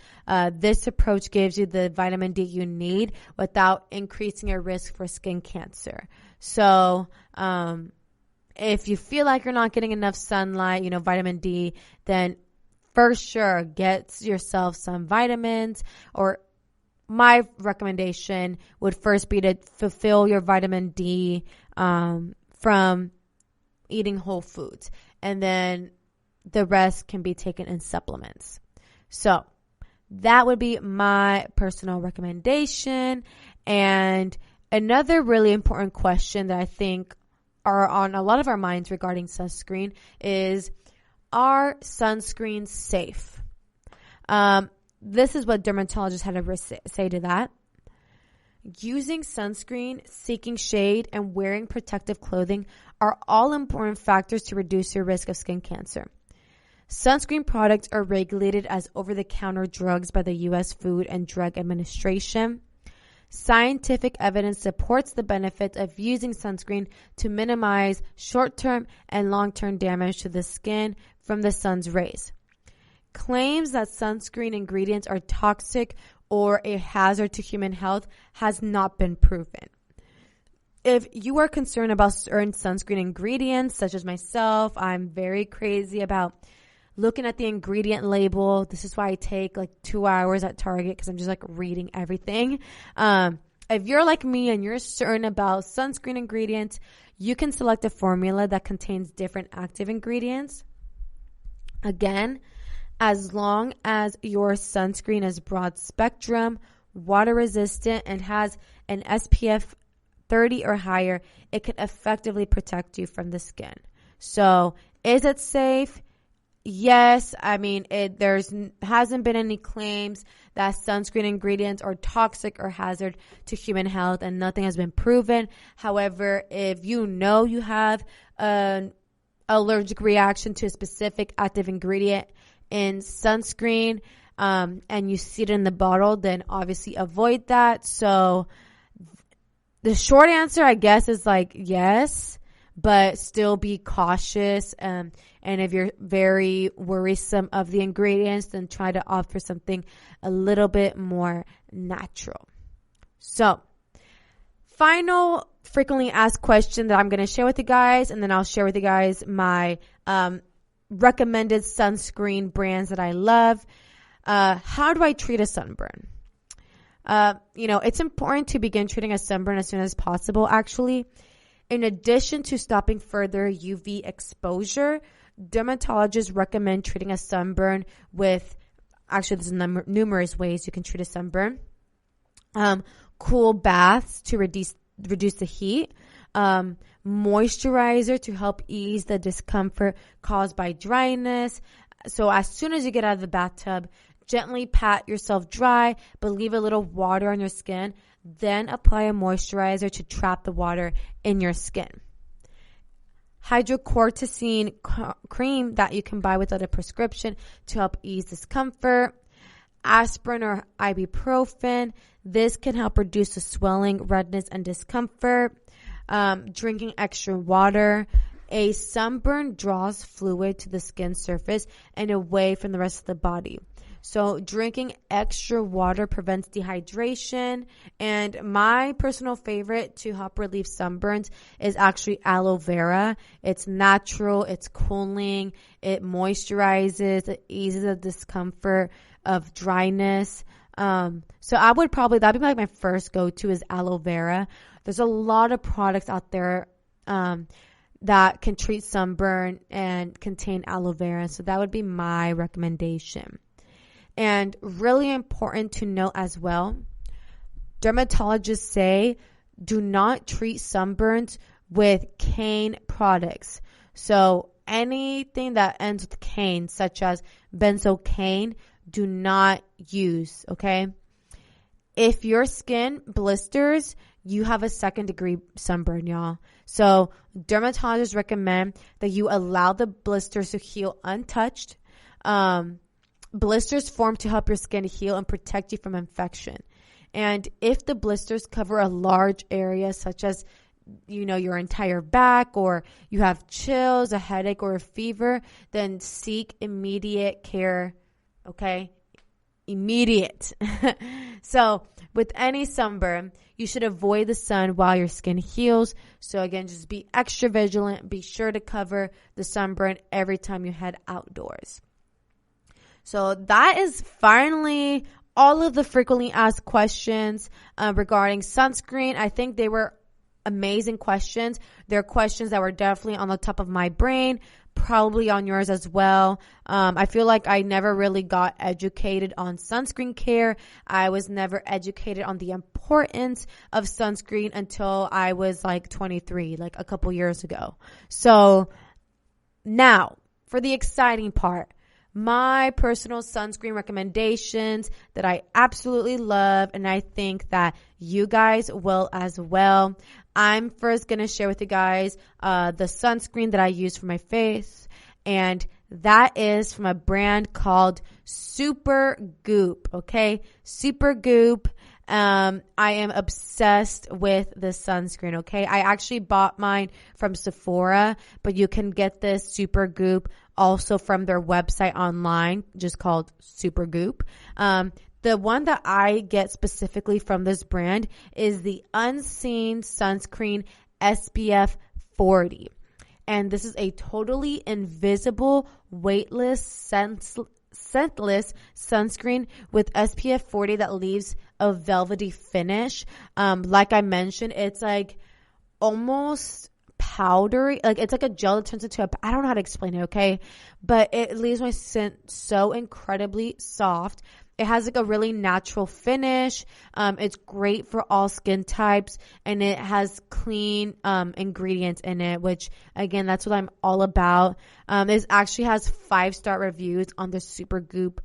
This approach gives you the vitamin D you need without increasing your risk for skin cancer. So, if you feel like you're not getting enough sunlight, vitamin D, then for sure get yourself some vitamins. Or my recommendation would first be to fulfill your vitamin D from eating whole foods, and then the rest can be taken in supplements. So that would be my personal recommendation. And another really important question that I think are on a lot of our minds regarding sunscreen is, are sunscreens safe? This is what dermatologists had to say to that. Using sunscreen, seeking shade, and wearing protective clothing are all important factors to reduce your risk of skin cancer. Sunscreen products are regulated as over-the-counter drugs by the U.S. Food and Drug Administration. Scientific evidence supports the benefits of using sunscreen to minimize short-term and long-term damage to the skin from the sun's rays. claims that sunscreen ingredients are toxic or a hazard to human health has not been proven. If you are concerned about certain sunscreen ingredients, such as myself, I'm very crazy about looking at the ingredient label. This is why I take like 2 hours at Target, because I'm just like reading everything. If you're like me and you're certain about sunscreen ingredients, you can select a formula that contains different active ingredients. Again, as long as your sunscreen is broad spectrum, water resistant, and has an SPF 30 or higher, it can effectively protect you from the skin. So, is it safe? Yes. I mean, hasn't been any claims that sunscreen ingredients are toxic or hazard to human health, and nothing has been proven. However, if you know you have an allergic reaction to a specific active ingredient in sunscreen, and you see it in the bottle, then obviously avoid that. So the short answer, I guess, is like yes, but still be cautious. And if you're very worrisome of the ingredients, then try to opt for something a little bit more natural. So, final frequently asked question that I'm going to share with you guys, and then I'll share with you guys my recommended sunscreen brands that I love. How do I treat a sunburn? It's important to begin treating a sunburn as soon as possible, actually. In addition to stopping further UV exposure, dermatologists recommend treating a sunburn with, actually there's numerous ways you can treat a sunburn. Cool baths to reduce the heat. Moisturizer to help ease the discomfort caused by dryness. So as soon as you get out of the bathtub, gently pat yourself dry, but leave a little water on your skin. Then apply a moisturizer to trap the water in your skin. Hydrocortisone cream that you can buy without a prescription to help ease discomfort. Aspirin or ibuprofen. This can help reduce the swelling, redness, and discomfort. Drinking extra water. A sunburn draws fluid to the skin surface and away from the rest of the body. So drinking extra water prevents dehydration. And my personal favorite to help relieve sunburns is actually aloe vera. It's natural, it's cooling, it moisturizes, it eases the discomfort of dryness. So I would that'd be like my first go-to is aloe vera. There's a lot of products out there that can treat sunburn and contain aloe vera. So that would be my recommendation. And really important to note as well, dermatologists say do not treat sunburns with cane products. So anything that ends with cane, such as benzocaine, do not use, okay? If your skin blisters, you have a 2nd degree sunburn, y'all. So dermatologists recommend that you allow the blisters to heal untouched. Blisters form to help your skin heal and protect you from infection. And if the blisters cover a large area, such as, your entire back, or you have chills, a headache, or a fever, then seek immediate care, okay? Immediate. So with any sunburn, you should avoid the sun while your skin heals. So again, just be extra vigilant. Be sure to cover the sunburn every time you head outdoors. So that is finally all of the frequently asked questions regarding sunscreen. I think they were amazing questions. They're questions that were definitely on the top of my brain, probably on yours as well. I feel like I never really got educated on sunscreen care. I was never educated on the importance of sunscreen until I was like 23, like a couple years ago. So now for the exciting part. My personal sunscreen recommendations that I absolutely love, and I think that you guys will as well. I'm first going to share with you guys the sunscreen that I use for my face, and that is from a brand called Super Goop, okay? Super Goop. I am obsessed with this sunscreen, okay? I actually bought mine from Sephora, but you can get this Supergoop also from their website online, just called Supergoop. The one that I get specifically from this brand is the Unseen Sunscreen SPF 40. And this is a totally invisible, weightless, scentless sunscreen with SPF 40 that leaves a velvety finish. Like I mentioned, it's like almost powdery, like it's like a gel that turns into I don't know how to explain it, okay? But it leaves my skin so incredibly soft. It has like a really natural finish. It's great for all skin types, and it has clean ingredients in it, which again, that's what I'm all about. This actually has 5-star reviews on the Supergoop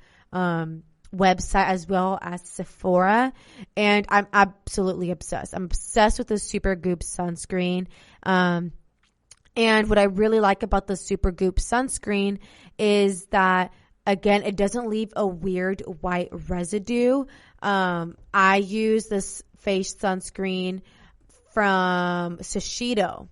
website as well as Sephora, and I'm absolutely obsessed. I'm obsessed with the Supergoop sunscreen. And what I really like about the Supergoop sunscreen is that, again, it doesn't leave a weird white residue. I use this face sunscreen from Shiseido,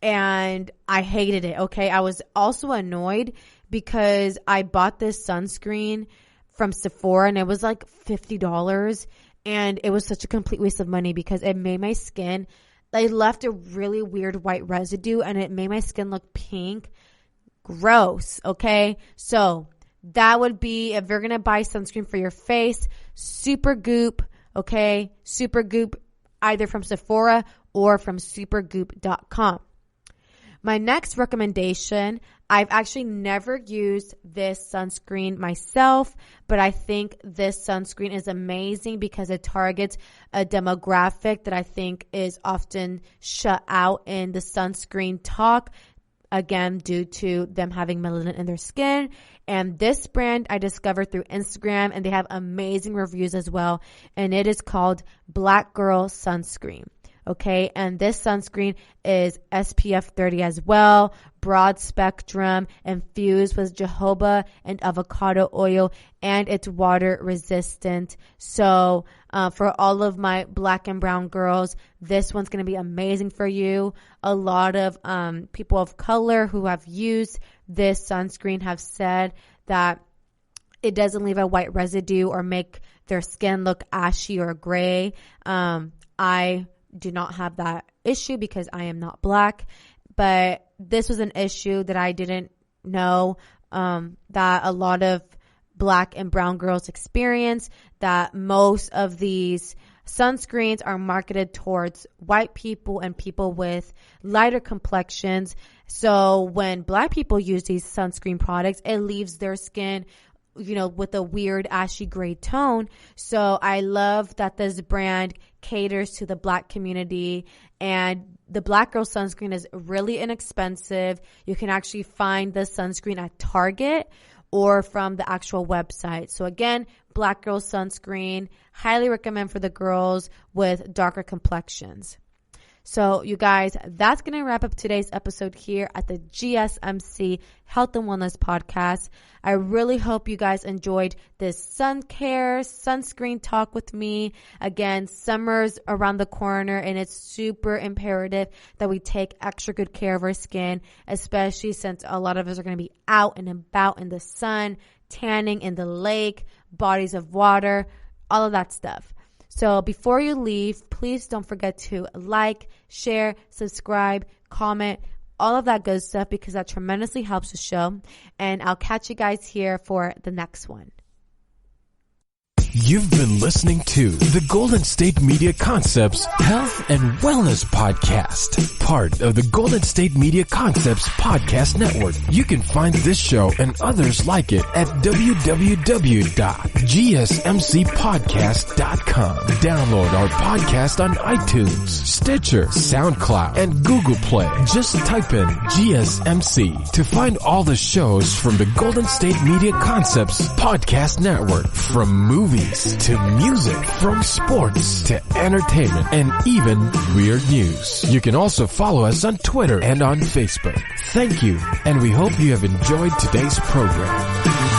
and I hated it, okay? I was also annoyed because I bought this sunscreen from Sephora, and it was like $50, and it was such a complete waste of money because it made my skin, it left a really weird white residue, and it made my skin look pink. Gross, okay? So that would be, if you're going to buy sunscreen for your face, Supergoop, okay? Supergoop, either from Sephora or from supergoop.com. My next recommendation, I've actually never used this sunscreen myself, but I think this sunscreen is amazing because it targets a demographic that I think is often shut out in the sunscreen talk, again, due to them having melanin in their skin. And this brand I discovered through Instagram, and they have amazing reviews as well. And it is called Black Girl Sunscreen. Okay, and this sunscreen is SPF 30 as well, broad spectrum, infused with jojoba and avocado oil, and it's water resistant. So for all of my black and brown girls, this one's going to be amazing for you. A lot of people of color who have used this sunscreen have said that it doesn't leave a white residue or make their skin look ashy or gray. I do not have that issue because I am not black, but this was an issue that I didn't know that a lot of black and brown girls experience, that most of these sunscreens are marketed towards white people and people with lighter complexions. So when black people use these sunscreen products, it leaves their skin, you know, with a weird ashy gray tone. So I love that this brand caters to the black community, and the Black Girl sunscreen is really inexpensive. You can actually find the sunscreen at Target or from the actual website. So again, Black Girl sunscreen, highly recommend for the girls with darker complexions. So you guys, that's going to wrap up today's episode here at the GSMC Health and Wellness Podcast. I really hope you guys enjoyed this sun care, sunscreen talk with me. Again, summer's around the corner, and it's super imperative that we take extra good care of our skin, especially since a lot of us are going to be out and about in the sun, tanning in the lake, bodies of water, all of that stuff. So before you leave, please don't forget to like, share, subscribe, comment, all of that good stuff, because that tremendously helps the show. And I'll catch you guys here for the next one. You've been listening to the Golden State Media Concepts Health and Wellness Podcast, part of the Golden State Media Concepts Podcast Network. You can find this show and others like it at www.gsmcpodcast.com. Download our podcast on iTunes, Stitcher, SoundCloud, and Google Play. Just type in GSMC to find all the shows from the Golden State Media Concepts Podcast Network, from movies to music, from sports to entertainment, and even weird news. You can also follow us on Twitter and on Facebook. Thank you, and we hope you have enjoyed today's program.